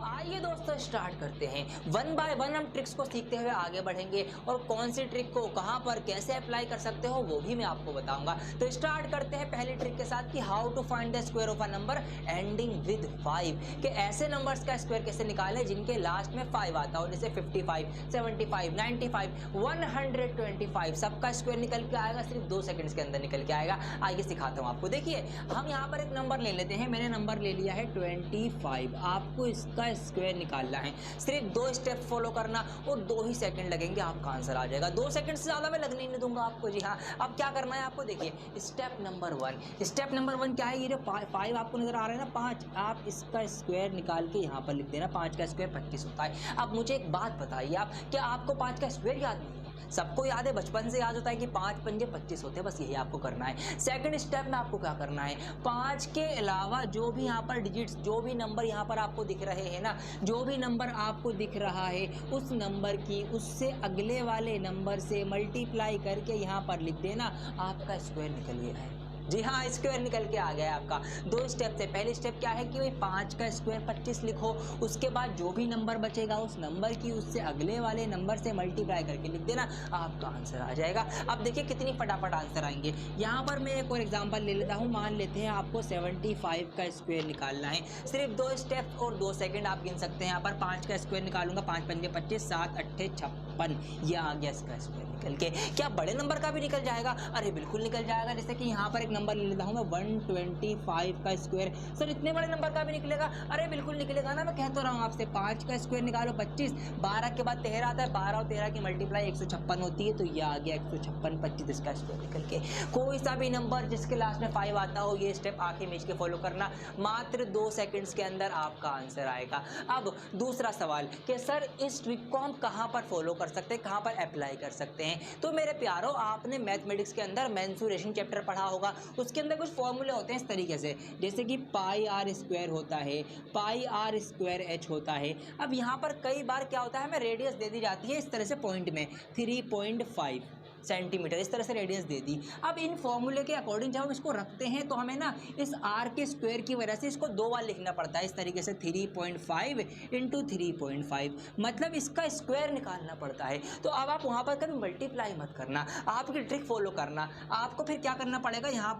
आइए दोस्तों स्टार्ट करते हैं। वन बाय वन हम ट्रिक्स को सीखते हुए आगे बढ़ेंगे और कौन सी ट्रिक को कहां पर कैसे अप्लाई कर सकते हो वो भी मैं आपको बताऊंगा। तो स्टार्ट करते हैं पहली ट्रिक के साथ कि how to find the square of a number ending with 5, कि ऐसे नंबर्स का स्क्वायर कैसे निकालें जिनके लास्ट में 5 आता हो, जैसे 55, 75, 95, 125 सबका स्क्वायर निकल के आएगा, सिर्फ 2 सेकंड्स के अंदर निकल के आएगा। आइए सिखाता हूं आपको। देखिए हम यहाँ पर एक नंबर ले लेते हैं। मैंने नंबर ले लिया है 25। आपको इसका स्क्वायर निकालना है, सिर्फ 2 स्टेप फॉलो करना और 2 ही सेकंड लगेंगे, आपका आंसर आ जाएगा। 2 सेकंड से ज़्यादा मैं लगने नहीं दूंगा आपको। जी हाँ, अब क्या करना है आपको, देखिए स्टेप नंबर 1। स्टेप नंबर 1 क्या है, ये जो 5 आपको नजर आ रहा है ना, 5, आप इसका स्क्वायर निकाल के यहाँ पर लिख देना। 5 का स्क्वायर 25 होता है। अब मुझे एक बात बताइए आप, क्या आपको 5 का स्क्वायर याद नहीं है? सबको याद है, बचपन से याद होता है कि 5 पंजे 25 होते हैं, बस यही आपको करना है। सेकंड स्टेप में आपको क्या करना है, 5 के अलावा जो भी यहाँ पर डिजिट्स, जो भी नंबर यहाँ पर आपको दिख रहे हैं ना, जो भी नंबर आपको दिख रहा है उस नंबर की उससे अगले वाले नंबर से मल्टीप्लाई करके यहाँ पर लिख देना, आपका स्क्वायर निकल गया है। जी हाँ, स्क्वायर निकल के आ गया है आपका। 2 स्टेप से। पहली स्टेप क्या है कि भाई 5 का स्क्वायर 25 लिखो, उसके बाद जो भी नंबर बचेगा उस नंबर की उससे अगले वाले नंबर से मल्टीप्लाई करके लिख देना, आपका आंसर आ जाएगा। अब देखिए कितनी फटाफट आंसर आएंगे। यहाँ पर मैं एक और एग्जांपल ले लेता हूँ। मान लेते हैं आपको 75 का स्क्वायर निकालना है, सिर्फ 2 स्टेप और 2 सेकेंड आप गिन सकते हैं। यहाँ पर 5 का स्क्वायर निकालूंगा, 5 पंजे 25, 7 अट्ठे 56, ये आ गया इसका स्क्वायर निकल के। क्या बड़े नंबर का भी निकल जाएगा? अरे बिल्कुल निकल जाएगा। जैसे कि यहाँ पर एक नंबर ले लेता हूँ मैं, 125 का स्क्वायर। सर इतने बड़े नंबर का भी निकलेगा? अरे बिल्कुल निकलेगा ना, मैं कहता रहा हूँ आपसे। 5 का स्क्वायर निकालो 25, 12 के बाद 13 आता है, 12 और 13 की मल्टीप्लाई 156 होती है, तो ये आ गया 156, 25 इसका स्क्वायर निकल के। कोई सा भी नंबर जिसके लास्ट में 5 आता हो, ये स्टेप आंखें मीच के फॉलो करना, मात्र 2 सेकंड्स के अंदर आपका आंसर आएगा। अब दूसरा सवाल कि सर इस ट्रिक को हम कहाँ पर फॉलो कर सकते हैं, कहाँ पर अप्लाई कर सकते हैं? तो मेरे प्यारों, आपने मैथमेटिक्स के अंदर मेंसुरेशन चैप्टर पढ़ा होगा, उसके अंदर कुछ फॉर्मूले होते हैं इस तरीके से, जैसे कि पाई आर स्क्वायर होता है, पाई आर स्क्वायर एच होता है। अब यहाँ पर कई बार क्या होता है, हमें रेडियस दे दी जाती है इस तरह से पॉइंट में 3.5 सेंटीमीटर, इस तरह से रेडियस दे दी। अब इन फॉर्मूले के अकॉर्डिंग जब हम इसको रखते हैं तो हमें ना इस आर के स्क्वायर की वजह से इसको 2 बार लिखना पड़ता है, इस तरीके से 3.5 इंटू 3.5, मतलब इसका स्क्वायर निकालना पड़ता है। तो अब आप वहाँ पर कभी मल्टीप्लाई मत करना, आपकी ट्रिक फॉलो करना। आपको फिर क्या करना पड़ेगा, यहाँ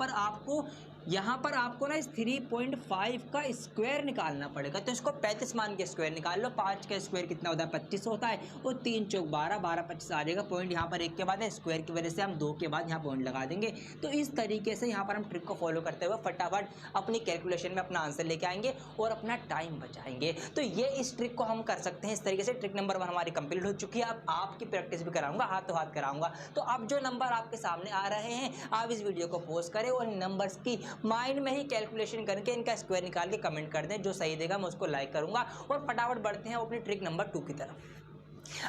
पर आपको ना इस 3.5 का स्क्वायर निकालना पड़ेगा। तो इसको 35 मान के स्क्वायर निकाल लो। 5 का स्क्वायर कितना होता है, 25 होता है, और 3 चौक 12, 12 25 आ जाएगा। पॉइंट यहाँ पर 1 के बाद है, स्क्वायर की वजह से हम 2 के बाद यहाँ पॉइंट लगा देंगे। तो इस तरीके से यहाँ पर हम ट्रिक को फॉलो करते हुए फटाफट अपनी कैलकुलेशन में अपना आंसर लेके आएंगे और अपना टाइम बचाएंगे। तो ये इस ट्रिक को हम कर सकते हैं इस तरीके से। ट्रिक नंबर 1 हमारी कंप्लीट हो चुकी है। अब आपकी प्रैक्टिस भी कराऊंगा, हाथों हाथ कराऊंगा। तो अब जो नंबर आपके सामने आ रहे हैं, आप इस वीडियो को पॉज करें और इन नंबर्स की माइंड में ही कैलकुलेशन करके इनका स्क्वायर निकाल के कमेंट कर दें। जो सही देगा मैं उसको लाइक करूंगा। और फटाफट बढ़ते हैं अपनी ट्रिक नंबर 2 की तरफ।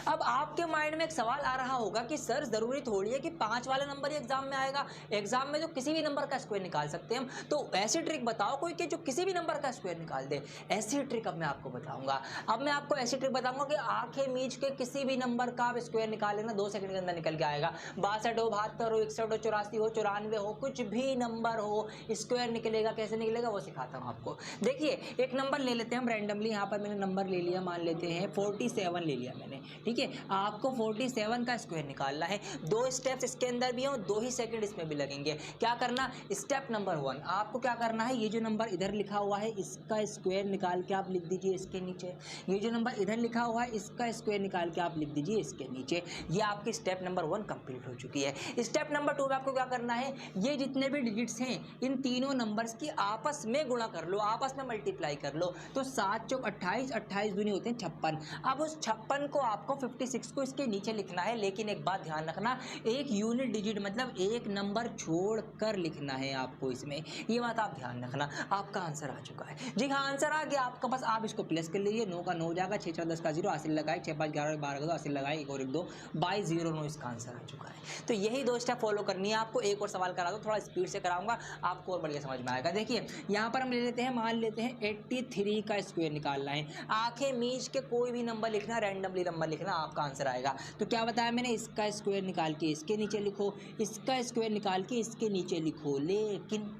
अब आपके माइंड में एक सवाल आ रहा होगा कि सर जरूरी थोड़ी है कि 5 वाला नंबर ही एग्जाम में आएगा, एग्जाम में तो किसी भी नंबर का स्क्वायर निकाल सकते हैं हम। तो ऐसी ट्रिक बताओ कोई कि जो किसी भी नंबर का स्क्वायर निकाल दे। ऐसी ट्रिक अब मैं आपको बताऊंगा। अब मैं आपको ऐसी ट्रिक बताऊंगा कि आंखें मीच के किसी भी नंबर का आप स्क्वायर निकाल लेना, 2 सेकंड के अंदर निकल के आएगा। 62 हो, 72 हो, 61 हो, 84 हो, 94 हो, कुछ भी नंबर हो, स्क्वायर निकलेगा। कैसे निकलेगा वो सिखाता हूँ आपको। देखिए एक नंबर ले लेते हैं हम रैंडमली। यहाँ पर मैंने नंबर ले लिया, मान लेते हैं 47 ले लिया मैंने, ठीक है। आपको 47 का स्क्वायर निकालना है। 2 स्टेप्स इसके अंदर भी हैं, 2 ही सेकंड इसमें भी लगेंगे। क्या करना, स्टेप नंबर 1 आपको क्या करना है, ये जो नंबर इधर लिखा हुआ है इसका स्क्वायर निकाल के आप लिख दीजिए इसके नीचे। ये जो नंबर इधर लिखा हुआ है इसका स्क्वायर निकाल के आप लिख दीजिए इसके नीचे। ये आपकी स्टेप नंबर 1 कंप्लीट हो चुकी है। स्टेप नंबर 2 में आपको क्या करना है, ये जितने भी डिजिट्स हैं इन तीनों नंबर्स की आपस में गुणा कर लो, आपस में मल्टीप्लाई कर लो। तो 7 चौक 28, 28 दूनी होते हैं 56। अब उस 56 को आपको 56 को इसके नीचे लिखना है। लेकिन एक बात ध्यान रखना, एक यूनिट डिजिट मतलब एक नंबर छोड़कर लिखना है आपको इसमें, ये बात आप ध्यान रखना। आपका आंसर आ चुका है। जी हाँ, आंसर आ गया आपका। बस आप इसको प्लस कर लीजिए। 9 का 9 हो जाएगा, 6 4 10 का 0, आसिल लगाए, 6 5 11 12 का 2 आसिल लगाए, 1 और 1 2 22 0 9 इसका आंसर आ चुका है। तो यही 2 स्टेप फॉलो करनी है आपको। एक और सवाल करा दो, थोड़ा स्पीड से कराऊंगा, आपको और बढ़िया समझ में आएगा। देखिए यहाँ पर हम ले लेते हैं, मान लेते हैं 83 का स्क्वायर निकालना है। आंखें मीच के कोई भी नंबर लिखना, रैंडमली नंबर लिखना, आपका आंसर आएगा। तो क्या बताया मैंने, इसका स्क्वायर निकाल के इसके नीचे लिखो, इसका स्क्वायर निकाल के इसके नीचे लिखो। लेकिन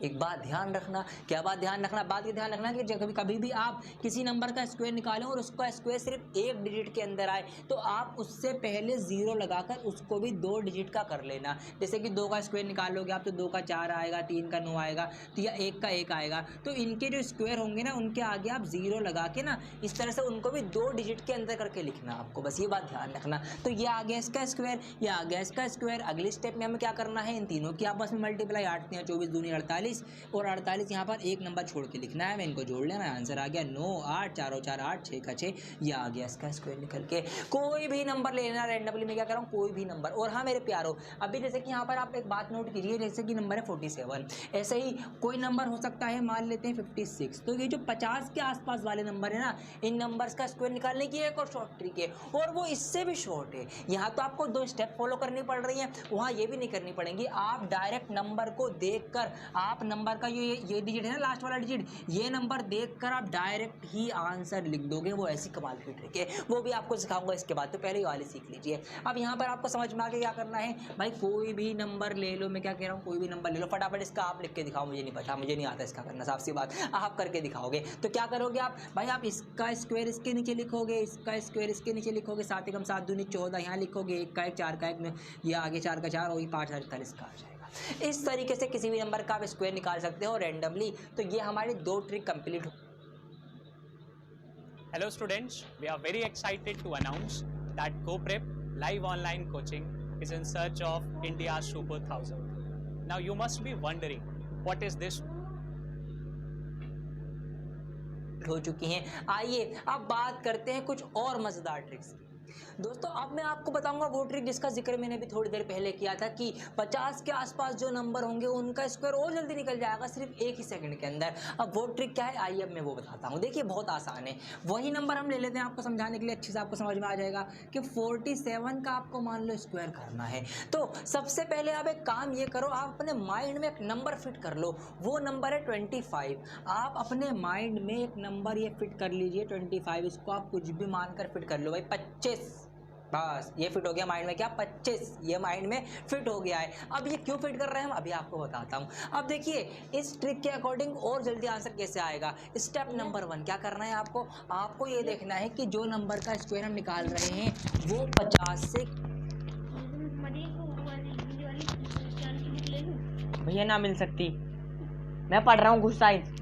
एक बात ध्यान रखना, क्या बात ध्यान रखना, बात ये ध्यान रखना कि जब कभी भी आप किसी नंबर का स्क्वायर निकालें और उसका स्क्वायर सिर्फ एक डिजिट के अंदर आए तो आप उससे पहले 0 लगाकर उसको भी 2 डिजिट का कर लेना। जैसे कि 2 का स्क्वायर निकालोगे आप तो 2 का 4 आएगा, 3 का 9 आएगा, तो या 1 का 1 आएगा। तो इनके जो स्क्वायर होंगे ना उनके आगे आप 0 लगा के ना इस तरह से उनको भी 2 डिजिट के अंदर करके लिखना आपको, बस ये बात ध्यान रखना। तो ये आ गया इसका स्क्वायर, ये आ गया इसका स्क्वायर। अगली स्टेप में हमें क्या करना है, इन तीनों की आपस में मल्टीप्लाई, 8 3 24 दूनी 48 और 48 यहाँ पर एक नंबर छोड़ के लिखना है, मैं इनको जोड़ लेना है। आंसर आ गया 9 8 4 और 4 8 6 का 6, ये आ गया इसका स्क्वायर निकल के। कोई भी नंबर ले लेना रैंडमली, मैं क्या कर रहा हूँ कोई भी नंबर। और हाँ मेरे प्यारो, अभी जैसे कि यहाँ पर आप एक बात नोट कीजिए, जैसे कि नंबर है 47, ऐसे ही कोई नंबर हो सकता है, मान लेते हैं 56। तो ये जो 50 के आसपास वाले नंबर है ना, इन नंबर्स का स्क्वायर निकालने की एक और शॉर्ट ट्रिक है और वो इससे भी शॉर्ट है। यहाँ तो आपको 2 स्टेप फॉलो करनी पड़ रही है, वहाँ ये भी नहीं करनी पड़ेंगी। आप डायरेक्ट नंबर को देखकर, आप नंबर का ये डिजिट है ना, लास्ट वाला डिजिट, ये नंबर देखकर आप डायरेक्ट ही आंसर लिख दोगे। वो ऐसी कमाल की ट्रिक है, वो भी आपको सिखाऊंगा इसके बाद, तो पहले वाली सीख लीजिए। अब यहाँ पर आपको समझ में आ गया क्या करना है भाई, कोई भी नंबर ले लो, मैं क्या कह रहा हूँ कोई भी नंबर ले लो, फटाफट इसका आप लिख के दिखाओ। मुझे नहीं पता, मुझे नहीं आता इसका करना, साफ सी बात, आप करके दिखाओगे। तो क्या करोगे आप भाई, आप इसका स्क्वायर इसके नीचे लिखोगे, इसका स्क्वायर इसके नीचे लिखोगे, 7 एकम 7 दूनी 14 यहाँ लिखोगे, 1 का 1 4 का 1, ये आगे 4 का 4 और ये 5 48 का आ जाएगा। इस तरीके से किसी भी नंबर का आप स्क्वायर निकाल सकते हो रैंडमली। तो ये हमारी 2 ट्रिक कंप्लीट हो। Hello students, we are very excited to announce that GoPrep live online coaching is in search of India's Super 1000. Now you must be wondering, what is this? हो चुकी हैं। आइए अब बात करते हैं कुछ और मज़ेदार ट्रिक्स की। दोस्तों अब मैं आपको बताऊंगा वो ट्रिक जिसका जिक्र मैंने भी थोड़ी देर पहले किया था कि 50 के आसपास जो नंबर होंगे उनका स्क्वायर और जल्दी निकल जाएगा सिर्फ 1 ही सेकंड के अंदर। अब वो ट्रिक क्या है, आइए अब मैं वो बताता हूँ। देखिए बहुत आसान है, वही नंबर हम ले लेते हैं आपको समझाने के लिए, अच्छे से आपको समझ में आ जाएगा कि 47 का आपको मान लो स्क्वायर करना है। तो सबसे पहले आप एक काम ये करो, आप अपने माइंड में एक नंबर फिट कर लो, वो नंबर है 25। आप अपने माइंड में एक नंबर ये फिट कर लीजिए 25, इसको आप कुछ भी मानकर फिट कर लो भाई, 25, बस ये फिट हो गया माइंड में, क्या 25, ये माइंड में फिट हो गया है। अब ये क्यों फिट कर रहे हैं हम अभी आपको बताता हूँ। अब देखिए इस ट्रिक के अकॉर्डिंग और जल्दी आंसर कैसे आएगा। स्टेप नंबर 1 क्या करना है आपको ये देखना है कि जो नंबर का स्क्वायर हम निकाल रहे हैं वो 50 से, भैया ना मिल सकती, मैं पढ़ रहा हूँ कुछ साइंस।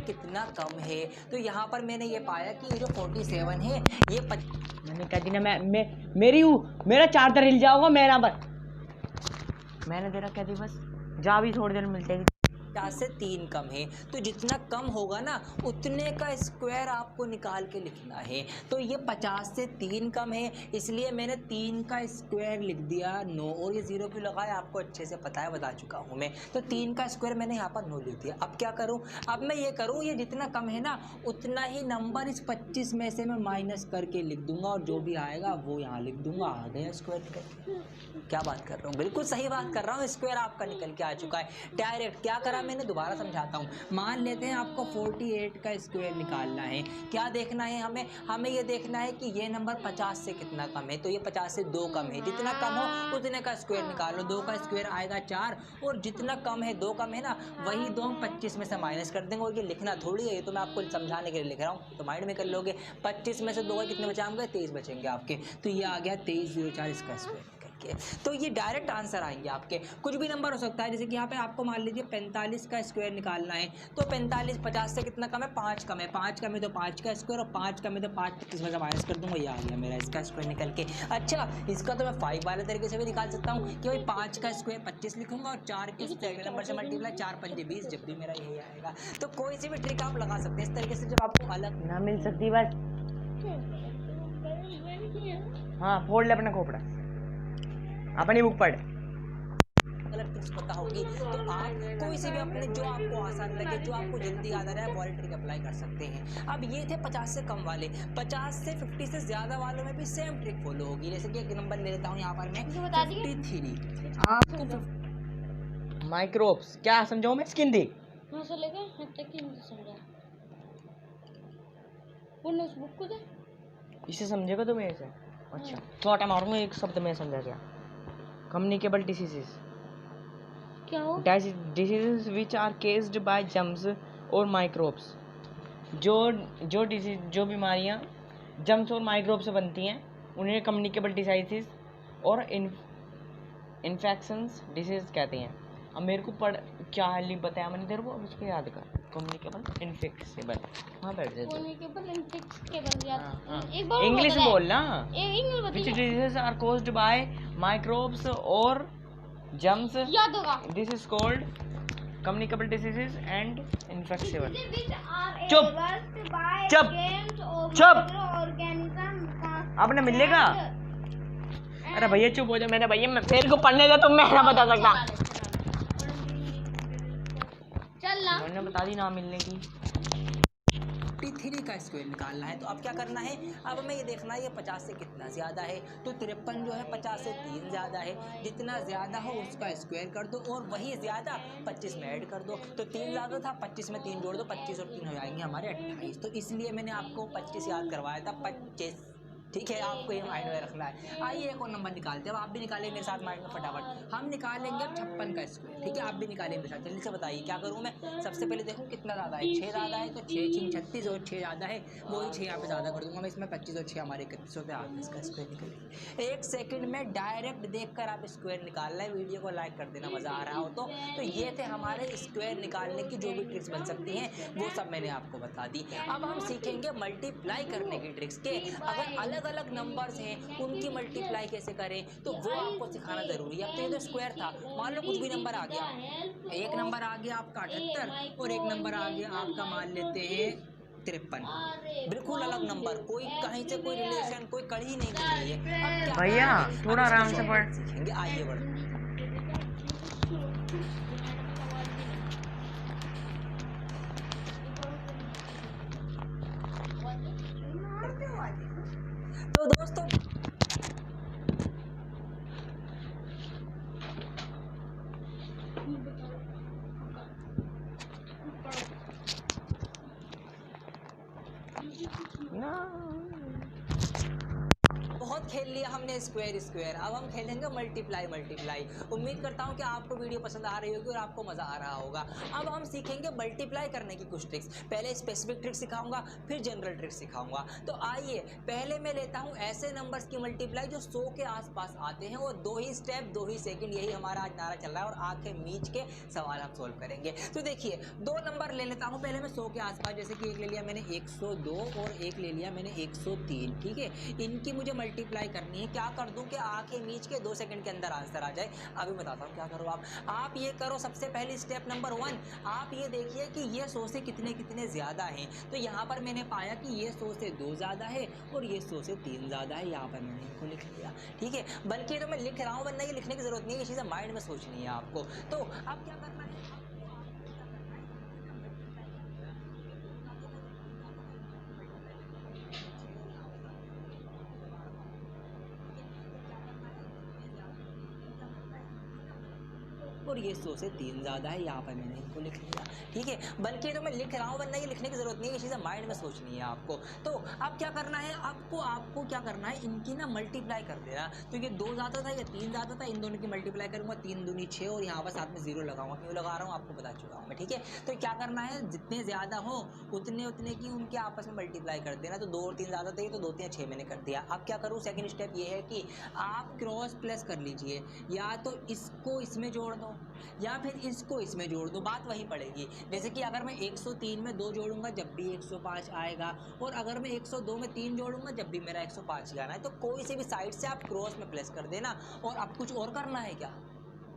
कितना कम है। तो यहाँ पर मैंने ये पाया कि ये जो 47 है ये मैंने कह दी ना, मैं मेरी हूँ, मेरा चार्जर हिल जाओगा मेरा, बस मैंने दे रखा थी, बस जा भी थोड़ी देर मिलते हैं। 50 से 3 कम है, तो जितना कम होगा ना उतने का स्क्वायर आपको निकाल के लिखना है। तो ये 50 से 3 कम है, इसलिए मैंने 3 का स्क्वायर लिख दिया 9, और ये 0 क्यों लगाया आपको अच्छे से पता है, बता चुका हूँ मैं। तो 3 का स्क्वायर मैंने यहाँ पर 9 लिख दिया। अब क्या करूँ, अब मैं ये करूँ, ये जितना कम है ना उतना ही नंबर इस 25 में से मैं माइनस करके लिख दूंगा और जो भी आएगा वो यहाँ लिख दूंगा, आ गया स्क्वायर निकल के। क्या बात कर रहा हूँ, बिल्कुल सही बात कर रहा हूँ, स्क्वायर आपका निकल के आ चुका है डायरेक्ट। क्या करा मैंने, दोबारा समझाता हूँ। मान लेते हैं आपको 48 का स्क्वायर निकालना है, क्या देखना है हमें ये देखना है कि ये नंबर 50 से कितना कम है। तो ये 50 से 2 कम है, जितना कम हो उतने का स्क्वायर निकालो। 2 का स्क्वायर आएगा 4, और जितना कम है 2 कम है ना, वही 2 हम 25 में से माइनस कर देंगे। और ये लिखना थोड़ी है, ये तो मैं आपको समझाने के लिए लिख रहा हूँ, तो माइंड में कर लोगे। 25 में से 2 कितने बचाएंगे, 23 बचेंगे आपके। तो ये आ गया 2304 इसका स्क्वायर निकल के। तो ये डायरेक्ट आंसर आएंगे आपके। कुछ भी नंबर हो सकता है, जैसे कि यहाँ पे आपको मान लीजिए 45 का स्क्वायर निकालना है, तो 45 50 से कितना कम है, 5 कम है, 5 कम है तो 5 का स्क्वायर, और 5 कम है तो 5 25 में से माइनस कर दूंगा, ये आ गया मेरा इसका स्क्वायर निकल के। अच्छा, इसका तो मैं 5 वाले तरीके से भी निकाल सकता हूँ कि भाई 5 का स्क्वायर 25 लिखूंगा और 4 के पहले नंबर से मल्टीप्लाई, 4 5 20, जब भी मेरा यही आएगा। तो कोई सी भी ट्रिक आप लगा सकते हैं इस तरीके से, जब आपको अलग ना मिल सकती बस। हाँ फोड़ ले अपना खोपड़ा, अपनी बुक पढ़। अलग ट्रिक्स पता होगी तो आप कोई से भी अपने जो आपको आसान लगे, जो आपको जल्दी याद आ रहा है, वो ट्रिक अप्लाई कर सकते हैं। अब ये थे 50 से कम वाले। 50 से 50 से ज़्यादा वालों में भी सेम ट्रिक फॉलो होगी। जैसे कि एक नंबर ले लेता हूँ यहाँ पर मैं 53। आपको माइक्रोब्स क्या समझाऊं मैं, स्किन दी बुक को दे, इसे समझेगा तुम्हें ऐसे। अच्छा छोटा मारूंगा एक शब्द में समझा गया, कम्युनिकेबल डिसीजेस। क्या हो? Diseases which are caused by germs और माइक्रोब्स। जो बीमारियां जम्स और माइक्रोब से बनती हैं उन्हें कम्युनिकेबल डिसीजेस और इन्फेक्शंस डिसीज कहते हैं। अब मेरे को क्या हाल बताया मैंने तेरे को, अब उसको याद कर। कम्युनिकेबल इन्फेक्सेबल, हाँ बैठ जाए कम्युनिकेबल इन्फेक्सेबल याद। हाँ एक बार इंग्लिश बताया। बोलना। इंग्लिश विच बताइए। Diseases are caused by microbes और जम्स, याद होगा। This is called communicable diseases and infectable. चुप चुप चुप, आपने मिलेगा। अरे भैया चुप हो जाओ, मैंने भैया मेरे को पढ़ने दो, तुम मैं ना बता सकता। चल ना, मैंने बता दी ना मिलने की। 3 का स्क्वायर निकालना है। तो अब क्या करना है, अब हमें ये देखना है ये 50 से कितना ज़्यादा है। तो 53 जो है 50 से 3 ज़्यादा है। जितना ज़्यादा हो उसका स्क्वायर कर दो और वही ज़्यादा 25 में ऐड कर दो। तो 3 ज़्यादा था, 25 में 3 जोड़ दो, 25 और 3 हो जाएंगे हमारे 28। तो इसलिए मैंने आपको 25 याद करवाया था, 25। ठीक है, आपको ये माइंड में रखना है। आइए एक और नंबर निकालते हैं। अब आप भी निकालें मेरे साथ माइंड में फटाफट। हम निकालेंगे 56 का स्क्वायर। ठीक है, आप भी निकालें मेरे साथ। जल्दी से बताइए क्या करूँ मैं। सबसे पहले देखूँ कितना ज़्यादा है। 6 ज़्यादा है तो 6 6 36 और 6 ज़्यादा है, वही 6 यहाँ पे ज़्यादा कर दूँगा मैं। इसमें 25 और 6 हमारे 31 होते हैं। आप इसका स्क्वायर निकालिए। 1 सेकंड में डायरेक्ट देखकर आप स्क्वायर निकालना है। वीडियो को लाइक कर देना मज़ा आ रहा हो तो ये थे हमारे स्क्वायर निकालने की जो भी ट्रिक्स बन सकती हैं, वो सब मैंने आपको बता दी। अब हम सीखेंगे मल्टीप्लाई करने की ट्रिक्स के। अगर अलग अलग नंबर्स हैं उनकी मल्टीप्लाई कैसे करें, तो वो आपको सिखाना ज़रूरी है। अब तो ये तो स्क्वायर था, मान लो कुछ भी नंबर आ गया। एक नंबर आ गया आपका 78 और एक नंबर आ गया आपका मान लेते हैं 53। बिल्कुल अलग नंबर, कोई कहीं से कोई रिलेशन, कोई कड़ी नहीं मिल रही है। अब क्या भैया करेंगे? थोड़ा अब इसको आराम से shortcut पढ़। सीखेंगे। आइए बढ़ो। तो दोस्तों बहुत खेल लिया हमने स्क्वायर। अब हम खेलेंगे मल्टीप्लाई। उम्मीद करता हूँ कि आपको वीडियो पसंद आ रही होगी और आपको मज़ा आ रहा होगा। अब हम सीखेंगे मल्टीप्लाई करने की कुछ ट्रिक्स। पहले स्पेसिफिक ट्रिक्स सिखाऊंगा, फिर जनरल ट्रिक्स सिखाऊंगा। तो आइए पहले मैं लेता हूँ ऐसे नंबर्स की मल्टीप्लाई जो 100 के आसपास आते हैं और 2 ही स्टेप 2 ही सेकंड, यही हमारा आज नारा चल रहा है और आंखें मीच के सवाल हम सोल्व करेंगे। तो देखिए 2 नंबर ले लेता हूँ पहले मैं 100 के आसपास। जैसे कि एक ले लिया मैंने 102 और एक ले लिया मैंने 103। ठीक है, इनकी मुझे मल्टीप्लाई करनी है। क्या कर दूं कि आंखें मीच के 2 सेकंड के अंदर आंसर आ जाए। अभी बताता हूँ क्या करो आप ये करो। सबसे पहले स्टेप नंबर 1, आप ये देखिए कि ये 100 से कितने ज़्यादा हैं। तो यहाँ पर मैंने पाया कि ये 100 से 2 ज़्यादा है और ये 100 से 3 ज़्यादा है। यहाँ पर मैंने इनको लिख लिया। ठीक है, बल्कि तो मैं लिख रहा हूँ, वरना ये लिखने की ज़रूरत नहीं है, ये चीज़ें माइंड में सोचनी है आपको। तो अब क्या करना है, और ये 100 से 3 ज़्यादा है। यहाँ पर मैंने इनको लिख लिया। ठीक है, बल्कि तो मैं लिख रहा हूँ, वरना ये लिखने की ज़रूरत नहीं है, ये चीज़ें माइंड में सोचनी है आपको। तो अब क्या करना है, आपको क्या करना है, इनकी ना मल्टीप्लाई कर देना। तो ये 2 ज़्यादा था, ये 3 ज़्यादा था, इन दोनों की मल्टीप्लाई करूँगा। 3 दूनी 6 और यहाँ पर साथ में 0 लगाऊंगा। क्यों लगा रहा हूँ आपको बता चुका हूँ मैं। ठीक है, तो क्या करना है, जितने ज़्यादा हो उतने की उनके आपस में मल्टीप्लाई कर देना। तो 2 और 3 ज़्यादा थे तो 2 3 6 मैंने कर दिया। अब क्या करूँ, सेकेंड स्टेप ये है कि आप क्रॉस प्लस कर लीजिए। या तो इसको इसमें जोड़ दो या फिर इसको इसमें जोड़ दो, बात वही पड़ेगी। जैसे कि अगर मैं 103 में 2 जोड़ूंगा जब भी 105 आएगा, और अगर मैं 102 में 3 जोड़ूंगा जब भी मेरा 105 ही आना है। तो कोई से भी साइड से आप क्रॉस में प्लस कर देना। और अब कुछ और करना है क्या,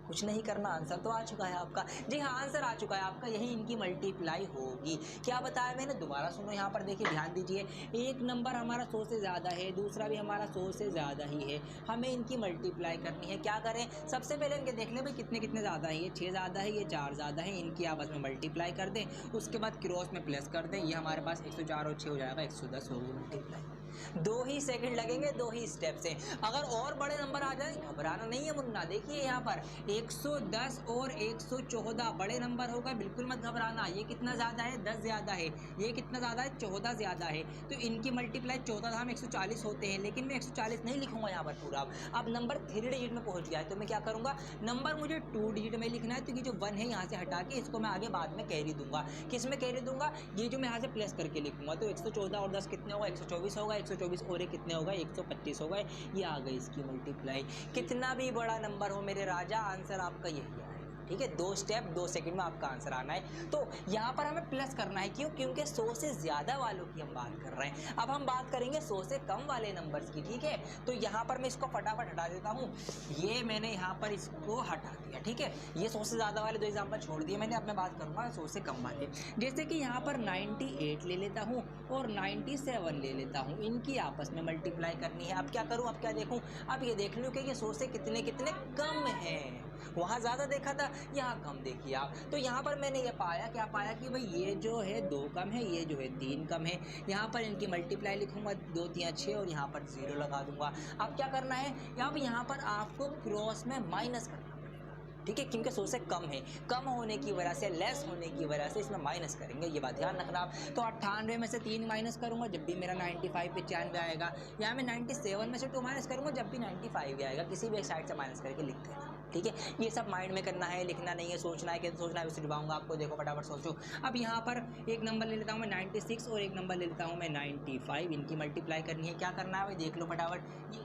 कुछ नहीं करना, आंसर तो आ चुका है आपका। जी हाँ, आंसर आ चुका है आपका, यही इनकी मल्टीप्लाई होगी। क्या बताया मैंने, दोबारा सुनो। यहाँ पर देखिए, ध्यान दीजिए, एक नंबर हमारा 100 से ज़्यादा है, दूसरा भी हमारा 100 से ज़्यादा ही है। हमें इनकी मल्टीप्लाई करनी है। क्या करें, सबसे पहले इनके देख लें भाई कितने ज़्यादा है। ये 6 ज़्यादा है, ये 4 ज़्यादा है, इनकी आपस में मल्टीप्लाई कर दें। उसके बाद क्रॉस में प्लस कर दें। ये हमारे पास 104 और 6 हो जाएगा 110 होगी मल्टीप्लाई। 2 ही सेकंड लगेंगे, 2 ही स्टेप से। अगर और बड़े नंबर आ जाए घबराना नहीं है मुन्ना। देखिए यहाँ पर 110 और 114 बड़े नंबर होगा, बिल्कुल मत घबराना। ये कितना ज़्यादा है? 10 ज़्यादा है। ये कितना ज़्यादा है? 14 ज़्यादा है। तो इनकी मल्टीप्लाई 14 हम 140 होते हैं, लेकिन मैं 140 नहीं लिखूंगा यहाँ पर पूरा। अब नंबर 3 डिजिट में पहुँच गया है तो मैं क्या करूँगा, नंबर मुझे 2 डिजिट में लिखना है। तो ये जो 1 है यहाँ से हटा के इसको मैं आगे बाद में कैरी दूंगा। किस में कैरी दूंगा? ये जो मैं यहाँ से प्लस करके लिखूंगा। तो 114 और 10 कितने होगा? 124 होगा। 124 और ये कितने होगा? 125 होगा। ये आ गई इसकी मल्टीप्लाई। कितना भी बड़ा नंबर हो मेरे राजा, आंसर आपका यही है। ठीक है, 2 स्टेप 2 सेकंड में आपका आंसर आना है। तो यहाँ पर हमें प्लस करना है, क्यों? क्योंकि 100 से ज़्यादा वालों की हम बात कर रहे हैं। अब हम बात करेंगे 100 से कम वाले नंबर्स की। ठीक है, तो यहाँ पर मैं इसको फटाफट हटा देता हूँ। ये मैंने यहाँ पर इसको हटा दिया। ठीक है, ये 100 से ज़्यादा वाले 2 एग्जाम्पल छोड़ दिए मैंने। अब मैं बात करूँगा 100 से कम वाले। जैसे कि यहाँ पर 98 ले लेता हूँ और 97 ले लेता हूँ। इनकी आपस में मल्टीप्लाई करनी है। अब क्या करूँ, अब क्या देखूँ? अब ये देख लूँ कि ये 100 से कितने कितने कम हैं। वहाँ ज़्यादा देखा था, यहाँ कम देखिए आप। तो यहाँ पर मैंने ये पाया, क्या पाया कि भाई ये जो है 2 कम है, ये जो है 3 कम है। यहाँ पर इनकी मल्टीप्लाई लिखूंगा 2 3 6 और यहाँ पर 0 लगा दूंगा। अब क्या करना है, यहाँ पर आपको क्रॉस में माइनस करना पड़ेगा। ठीक है, क्योंकि 100 से कम है, कम होने की वजह से, लेस होने की वजह से इसमें माइनस करेंगे, ये बात ध्यान रखना आप। तो 98 में से 3 माइनस करूँगा जब भी मेरा 95 95 आएगा। यहाँ मैं 97 में से 2 माइनस करूँगा जब भी 95 आएगा। किसी भी एक साइड से माइनस करके लिखते हैं। ठीक है, ये सब माइंड में करना है, लिखना नहीं है, सोचना है। कि सोचना है उसे डुबाऊंगा आपको। देखो फटाफट सोचो। अब यहाँ पर एक नंबर ले लेता हूँ मैं 96 और एक नंबर ले लेता हूँ मैं 95। इनकी मल्टीप्लाई करनी है। क्या करना है भाई, देख लो फटाफट। ये